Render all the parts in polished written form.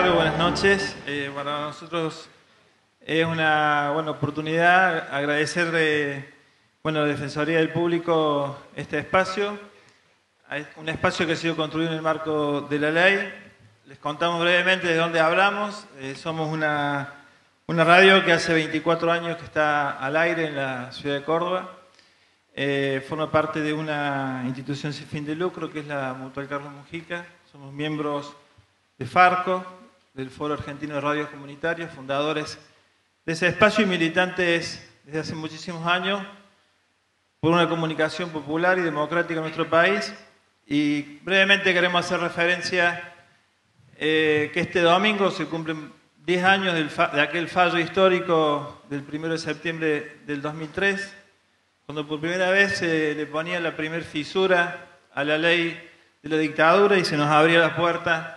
tardes, buenas noches. Para nosotros es una buena oportunidad agradecer a la Defensoría del Público este espacio. Un espacio que ha sido construido en el marco de la ley. Les contamos brevemente de dónde hablamos. Somos una radio que hace 24 años que está al aire en la ciudad de Córdoba. Forma parte de una institución sin fin de lucro que es la Mutual Carlos Mujica. Somos miembros de Farco, del Foro Argentino de Radios Comunitarias, fundadores de ese espacio y militantes desde hace muchísimos años por una comunicación popular y democrática en nuestro país. Y brevemente queremos hacer referencia que este domingo se cumplen 10 años de aquel fallo histórico del 1 de septiembre del 2003, cuando por primera vez se le ponía la primer fisura a la ley de la dictadura y se nos abría la puerta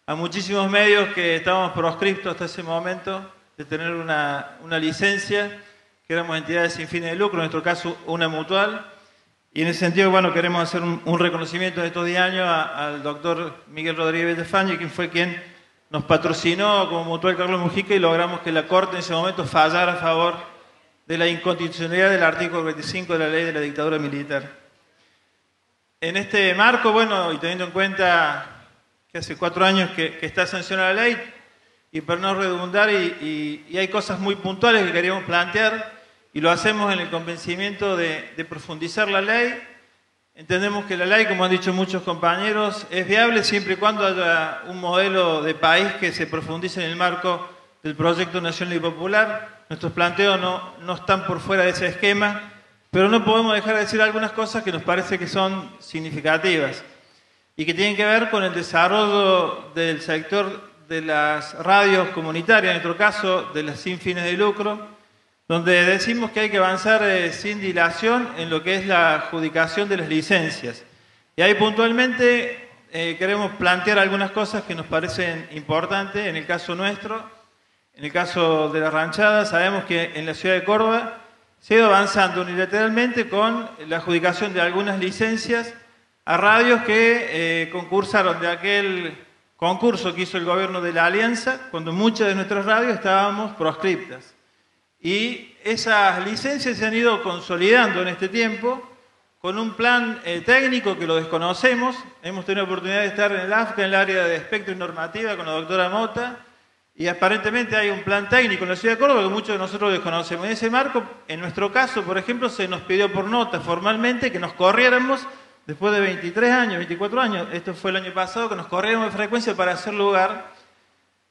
a muchísimos medios que estábamos proscriptos hasta ese momento de tener una licencia, que éramos entidades sin fines de lucro, en nuestro caso una mutual. Y en ese sentido, queremos hacer un reconocimiento de estos 10 años al doctor Miguel Rodríguez Bellefañe, quien fue quien nos patrocinó como Mutual Carlos Mujica y logramos que la Corte en ese momento fallara a favor de la inconstitucionalidad del artículo 25 de la ley de la dictadura militar. En este marco, y teniendo en cuenta que hace 4 años que está sancionada la ley, y para no redundar, y hay cosas muy puntuales que queríamos plantear, y lo hacemos en el convencimiento de profundizar la ley. Entendemos que la ley, como han dicho muchos compañeros, es viable siempre y cuando haya un modelo de país que se profundice en el marco del proyecto nacional y popular. Nuestros planteos no están por fuera de ese esquema, pero no podemos dejar de decir algunas cosas que nos parece que son significativas y que tienen que ver con el desarrollo del sector de las radios comunitarias, en nuestro caso de las sin fines de lucro, donde decimos que hay que avanzar sin dilación en lo que es la adjudicación de las licencias. Y ahí puntualmente queremos plantear algunas cosas que nos parecen importantes en el caso nuestro. En el caso de la ranchada, sabemos que en la ciudad de Córdoba se ha ido avanzando unilateralmente con la adjudicación de algunas licencias a radios que concursaron de aquel concurso que hizo el gobierno de la Alianza, cuando muchas de nuestras radios estábamos proscriptas. Y esas licencias se han ido consolidando en este tiempo con un plan técnico que lo desconocemos. Hemos tenido la oportunidad de estar en el AFCA, en el área de espectro y normativa, con la doctora Mota, y aparentemente hay un plan técnico en la ciudad de Córdoba que muchos de nosotros desconocemos. En ese marco, en nuestro caso, por ejemplo, se nos pidió por nota formalmente que nos corriéramos, después de 23 años, 24 años, esto fue el año pasado, que nos corriéramos de frecuencia para hacer lugar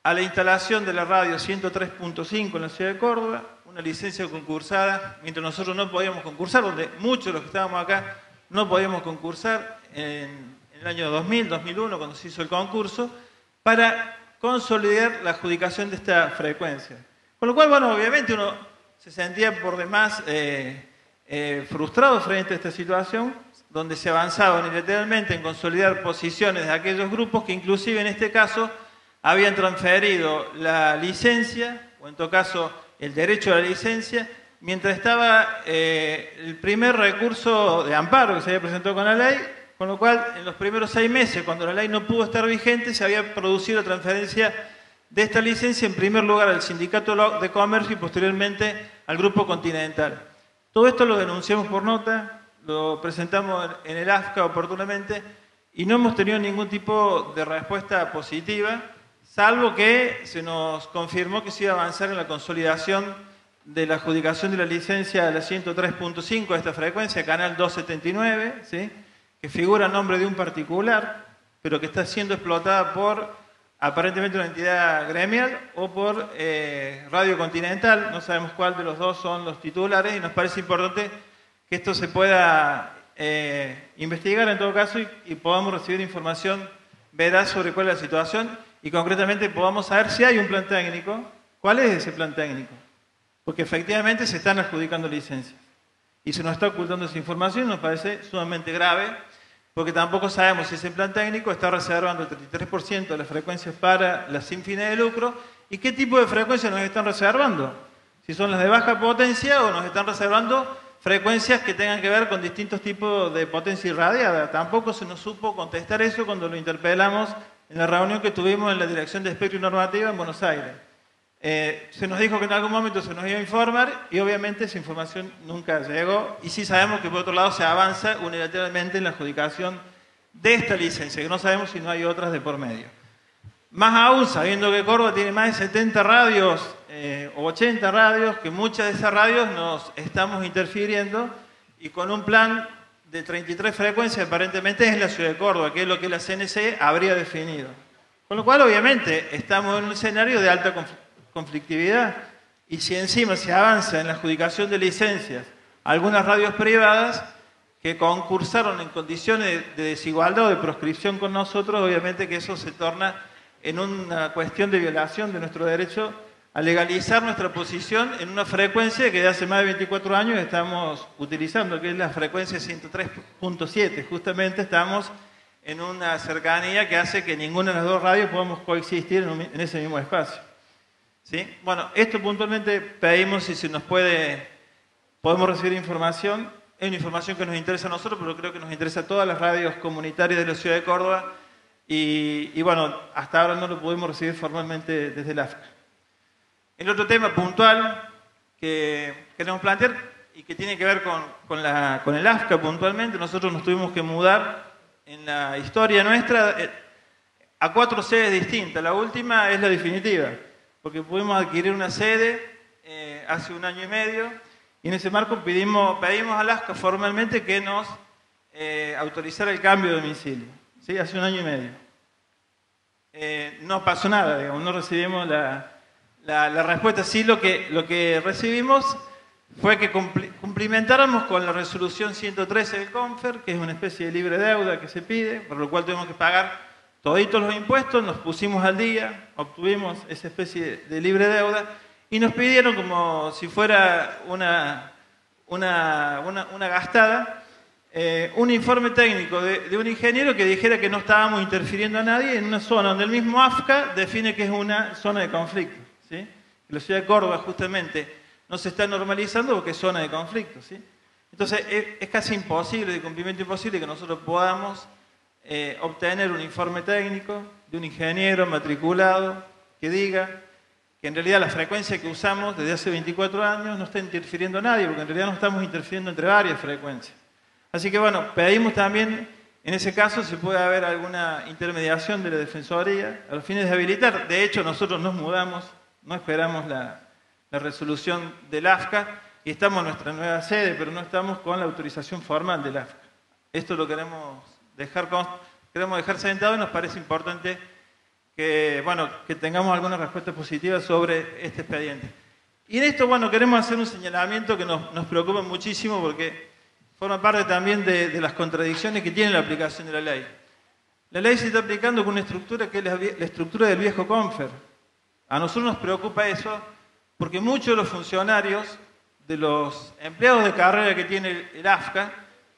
a la instalación de la radio 103.5 en la ciudad de Córdoba, una licencia concursada, mientras nosotros no podíamos concursar, donde muchos de los que estábamos acá no podíamos concursar en el año 2000, 2001, cuando se hizo el concurso, para consolidar la adjudicación de esta frecuencia. Con lo cual, obviamente uno se sentía por demás frustrado frente a esta situación, donde se avanzaba unilateralmente en consolidar posiciones de aquellos grupos que inclusive en este caso habían transferido la licencia, o en todo caso el derecho a la licencia, mientras estaba el primer recurso de amparo que se había presentado con la ley, con lo cual en los primeros 6 meses, cuando la ley no pudo estar vigente, se había producido la transferencia de esta licencia en primer lugar al Sindicato de Comercio y posteriormente al Grupo Continental. Todo esto lo denunciamos por nota, lo presentamos en el AFCA oportunamente y no hemos tenido ningún tipo de respuesta positiva, salvo que se nos confirmó que se iba a avanzar en la consolidación de la adjudicación de la licencia a la 103.5 de esta frecuencia, canal 279, ¿sí?, que figura a nombre de un particular, pero que está siendo explotada por aparentemente una entidad gremial o por Radio Continental. No sabemos cuál de los dos son los titulares y nos parece importante que esto se pueda investigar en todo caso y podamos recibir información veraz sobre cuál es la situación y concretamente podamos saber si hay un plan técnico. ¿Cuál es ese plan técnico? Porque efectivamente se están adjudicando licencias y se nos está ocultando esa información. Nos parece sumamente grave porque tampoco sabemos si ese plan técnico está reservando el 33% de las frecuencias para las sin fines de lucro y qué tipo de frecuencias nos están reservando. Si son las de baja potencia o nos están reservando frecuencias que tengan que ver con distintos tipos de potencia irradiada. Tampoco se nos supo contestar eso cuando lo interpelamos en la reunión que tuvimos en la Dirección de Espectro y Normativa en Buenos Aires. Se nos dijo que en algún momento se nos iba a informar y obviamente esa información nunca llegó, y sí sabemos que por otro lado se avanza unilateralmente en la adjudicación de esta licencia, que no sabemos si no hay otras de por medio. Más aún, sabiendo que Córdoba tiene más de 70 radios o 80 radios, que muchas de esas radios nos estamos interfiriendo, y con un plan de 33 frecuencias aparentemente es la ciudad de Córdoba, que es lo que la CNC habría definido. Con lo cual, obviamente, estamos en un escenario de alta conflictividad, y si encima se avanza en la adjudicación de licencias a algunas radios privadas que concursaron en condiciones de desigualdad o de proscripción con nosotros, obviamente que eso se torna en una cuestión de violación de nuestro derecho a legalizar nuestra posición en una frecuencia que de hace más de 24 años estamos utilizando, que es la frecuencia 103.7. Justamente estamos en una cercanía que hace que ninguna de las dos radios podamos coexistir en ese mismo espacio. ¿Sí? Bueno, esto puntualmente pedimos si se nos podemos recibir información. Es una información que nos interesa a nosotros, pero creo que nos interesa a todas las radios comunitarias de la ciudad de Córdoba. Y bueno, hasta ahora no lo pudimos recibir formalmente desde el AFCA. El otro tema puntual que queremos plantear y que tiene que ver con el AFCA puntualmente, nosotros nos tuvimos que mudar en la historia nuestra a 4 sedes distintas. La última es la definitiva, porque pudimos adquirir una sede hace 1 año y medio, y en ese marco pedimos al AFCA formalmente que nos autorizara el cambio de domicilio. ¿Sí? Hace 1 año y medio. No pasó nada, digamos, no recibimos la respuesta. Sí, lo que recibimos fue que cumplimentáramos con la resolución 113 del CONFER, que es una especie de libre deuda que se pide, por lo cual tuvimos que pagar toditos los impuestos, nos pusimos al día, obtuvimos esa especie de libre deuda, y nos pidieron, como si fuera una gastada, un informe técnico de un ingeniero que dijera que no estábamos interfiriendo a nadie en una zona donde el mismo AFCA define que es una zona de conflicto. ¿Sí? La ciudad de Córdoba justamente no se está normalizando porque es zona de conflicto. ¿Sí? Entonces es casi imposible, de cumplimiento imposible, que nosotros podamos obtener un informe técnico de un ingeniero matriculado que diga que en realidad la frecuencia que usamos desde hace 24 años no está interfiriendo a nadie, porque en realidad no estamos interfiriendo entre varias frecuencias. Así que bueno, pedimos también, en ese caso, si puede haber alguna intermediación de la Defensoría a los fines de habilitar. De hecho, nosotros nos mudamos, no esperamos la resolución del AFCA, y estamos en nuestra nueva sede, pero no estamos con la autorización formal del AFCA. Esto lo queremos dejar sentado, y nos parece importante que tengamos alguna respuesta positiva sobre este expediente. Y en esto, queremos hacer un señalamiento que nos preocupa muchísimo, porque forma parte también de las contradicciones que tiene la aplicación de la ley. La ley se está aplicando con una estructura que es la estructura del viejo CONFER. A nosotros nos preocupa eso porque muchos de los funcionarios, de los empleados de carrera que tiene el AFCA,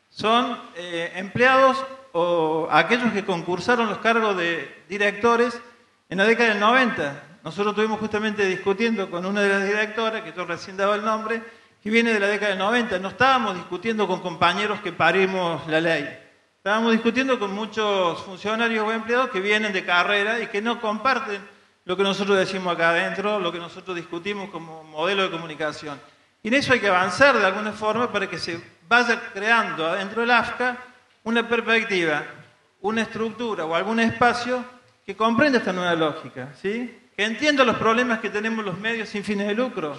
son empleados o aquellos que concursaron los cargos de directores en la década del 90. Nosotros estuvimos justamente discutiendo con una de las directoras, que yo recién daba el nombre, que viene de la década del 90. No estábamos discutiendo con compañeros que parimos la ley. Estábamos discutiendo con muchos funcionarios o empleados que vienen de carrera y que no comparten lo que nosotros decimos acá adentro, lo que nosotros discutimos como modelo de comunicación. Y en eso hay que avanzar de alguna forma para que se vaya creando adentro del AFCA una perspectiva, una estructura o algún espacio que comprenda esta nueva lógica, ¿sí? Que entienda los problemas que tenemos los medios sin fines de lucro,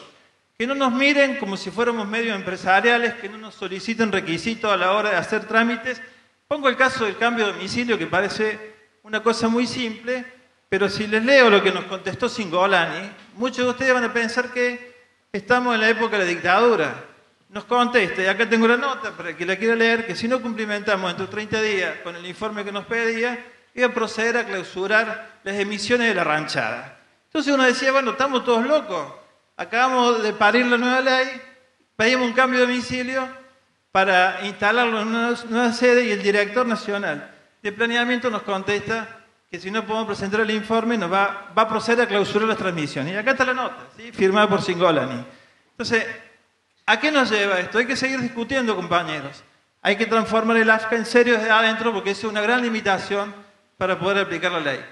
que no nos miren como si fuéramos medios empresariales, que no nos soliciten requisitos a la hora de hacer trámites. Pongo el caso del cambio de domicilio, que parece una cosa muy simple, pero si les leo lo que nos contestó Cingolani, muchos de ustedes van a pensar que estamos en la época de la dictadura. Nos contesta, y acá tengo la nota para el que la quiera leer, que si no cumplimentamos dentro de 30 días con el informe que nos pedía, iba a proceder a clausurar las emisiones de la ranchada. Entonces uno decía, estamos todos locos. Acabamos de parir la nueva ley, pedimos un cambio de domicilio para instalarlo en una nueva sede, y el director nacional de planeamiento nos contesta que si no podemos presentar el informe nos va a proceder a clausurar las transmisiones. Y acá está la nota, ¿sí? Firmada por Cingolani. Entonces, ¿a qué nos lleva esto? Hay que seguir discutiendo, compañeros. Hay que transformar el AFCA en serio desde adentro, porque esa es una gran limitación para poder aplicar la ley.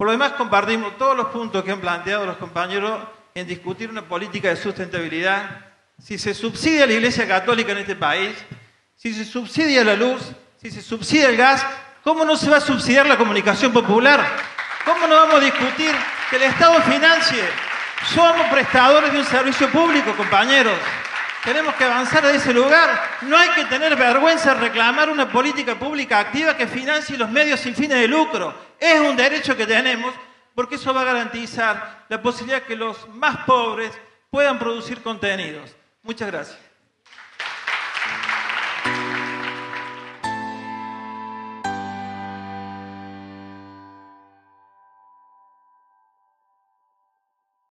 Por lo demás, compartimos todos los puntos que han planteado los compañeros en discutir una política de sustentabilidad. Si se subsidia la Iglesia Católica en este país, si se subsidia la luz, si se subsidia el gas, ¿cómo no se va a subsidiar la comunicación popular? ¿Cómo no vamos a discutir que el Estado financie? Somos prestadores de un servicio público, compañeros. Tenemos que avanzar a ese lugar. No hay que tener vergüenza de reclamar una política pública activa que financie los medios sin fines de lucro. Es un derecho que tenemos porque eso va a garantizar la posibilidad de que los más pobres puedan producir contenidos. Muchas gracias.